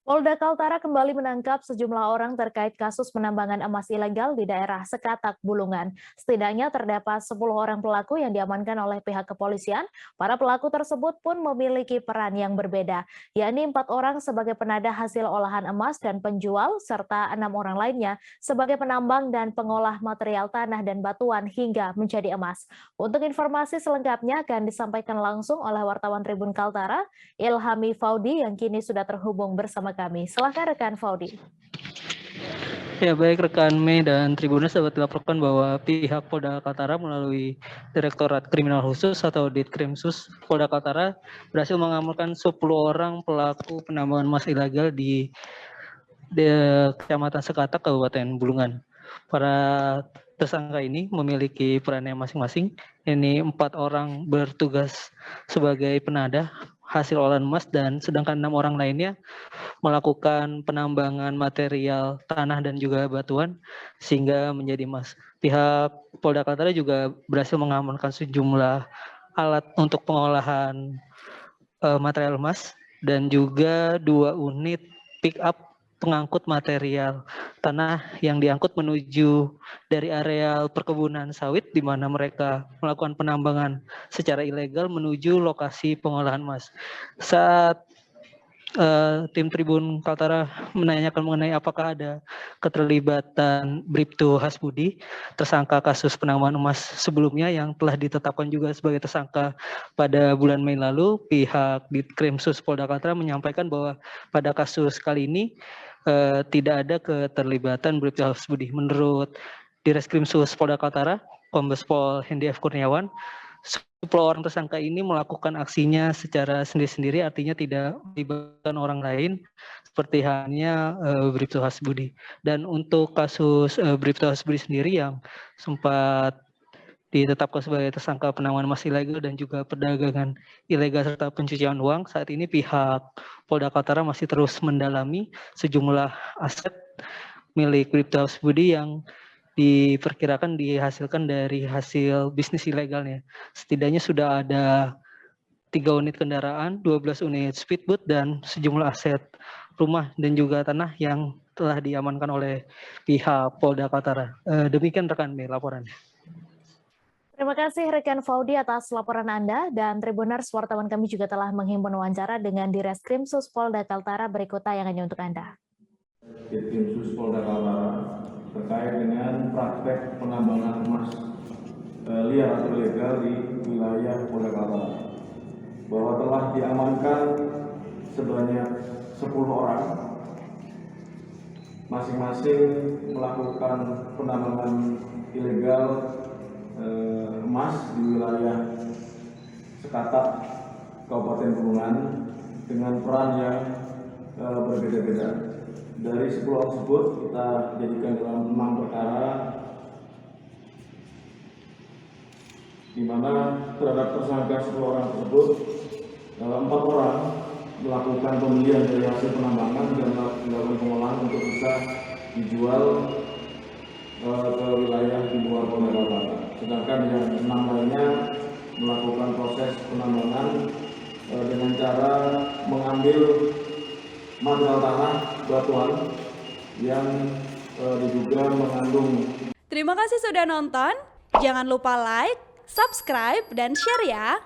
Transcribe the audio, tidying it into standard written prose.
Polda Kaltara kembali menangkap sejumlah orang terkait kasus penambangan emas ilegal di daerah Sekatak, Bulungan. Setidaknya terdapat 10 orang pelaku yang diamankan oleh pihak kepolisian. Para pelaku tersebut pun memiliki peran yang berbeda, yakni 4 orang sebagai penadah hasil olahan emas dan penjual, serta 6 orang lainnya sebagai penambang dan pengolah material tanah dan batuan hingga menjadi emas. Untuk informasi selengkapnya akan disampaikan langsung oleh wartawan Tribun Kaltara, Ilhami Faudi yang kini sudah terhubung bersama kami. Silakan rekan Faudi. Ya baik rekan Mei dan Tribuners dapat dilaporkan bahwa pihak Polda Kaltara melalui Direktorat Kriminal Khusus atau Ditkrimsus Polda Kaltara berhasil mengamankan 10 orang pelaku penambangan emas ilegal di Kecamatan Sekatak, Kabupaten Bulungan. Para tersangka ini memiliki perannya masing-masing. Ini 4 orang bertugas sebagai penadah hasil olahan emas dan sedangkan 6 orang lainnya melakukan penambangan material tanah dan juga batuan sehingga menjadi emas. Pihak Polda Kaltara juga berhasil mengamankan sejumlah alat untuk pengolahan material emas dan juga 2 unit pick up pengangkut material tanah yang diangkut menuju dari areal perkebunan sawit di mana mereka melakukan penambangan secara ilegal menuju lokasi pengolahan emas. Saat tim Tribun Kaltara menanyakan mengenai apakah ada keterlibatan Bribtu Hasbudi, tersangka kasus penambangan emas sebelumnya yang telah ditetapkan juga sebagai tersangka pada bulan Mei lalu, pihak Ditkrimsus Polda Kaltara menyampaikan bahwa pada kasus kali ini tidak ada keterlibatan Bribtu Hasbudi. Menurut Direskrimsus Polda Kaltara, Kombes Pol Hendi F. Kurniawan, 10 orang tersangka ini melakukan aksinya secara sendiri-sendiri, artinya tidak melibatkan orang lain seperti halnya Bribtu Hasbudi. Dan untuk kasus Bribtu Hasbudi sendiri yang sempat ditetapkan sebagai tersangka penambangan emas ilegal dan juga perdagangan ilegal serta pencucian uang, saat ini pihak Polda Kaltara masih terus mendalami sejumlah aset milik Bribtu Hasbudi yang diperkirakan dihasilkan dari hasil bisnis ilegalnya. Setidaknya sudah ada 3 unit kendaraan, 12 unit speedboat, dan sejumlah aset rumah dan juga tanah yang telah diamankan oleh pihak Polda Kaltara. Demikian rekan Mei laporannya. Terima kasih rekan Faudi atas laporan Anda, dan Tribuners wartawan kami juga telah menghimpun wawancara dengan Direskrimsus Polda Kaltara. Berikut tayangannya untuk Anda. Ditkrimsus Polda Kaltara terkait dengan praktek penambangan emas liar atau ilegal di wilayah Polda Kaltara, bahwa telah diamankan sebanyak 10 orang, masing-masing melakukan penambangan ilegal emas di wilayah Sekatak, Kabupaten Bulungan dengan peran yang berbeda-beda. Dari 10 orang tersebut kita jadikan dalam 6 perkara, di mana terhadap tersangka 10 orang tersebut 4 orang melakukan pembelian dari hasil penambangan dan melakukan pengolahan untuk bisa dijual ke wilayah di luar Polda Kaltara. Sedangkan yang 6 lainnya melakukan proses penambangan dengan cara mengambil material tanah batuan yang diduga mengandung. Terima kasih sudah nonton. Jangan lupa like, subscribe, dan share ya.